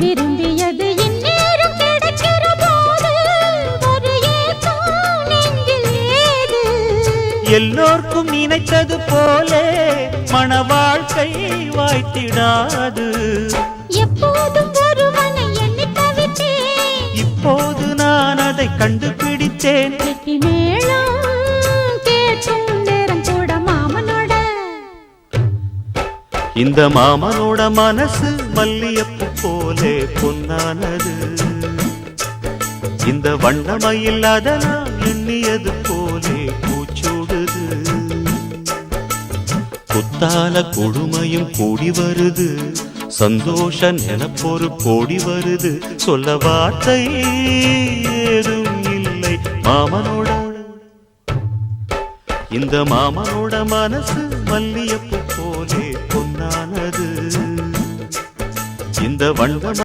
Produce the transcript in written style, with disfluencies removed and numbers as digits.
விரும்பியது இந்நேரம் கிடைக்கிற போது ஒரு ஏக்கம் நெஞ்சில் ஏது? எல்லோர்க்கும் நினைத்தது போலே மன வாழ்க்கை வாய்த்திடாது. எப்போதும் ஒருவனை எண்ணி தவித்தேன், இப்போது நான் அதை கண்டுபிடித்தேன். கெட்டி மேளம் கேட்கும் நேரம் கூட மாமனோட. இந்த மாமனோட மனசு மல்லியப்பு போலே பொன்னானது. இந்த வண்ணமயில் அதனால் எண்ணியது போலே பூச்சூடுது. குத்தால கொடுமையும் கூடி வருது, சந்தோஷ நினப்பொரு கோடி வருது. சொல்ல வார்த்தை ஏதும் இல்லை மாமனோட. இந்த மாமனோட மனசு மல்லியப்பு போலே பொன்னானது. இந்த வண்ண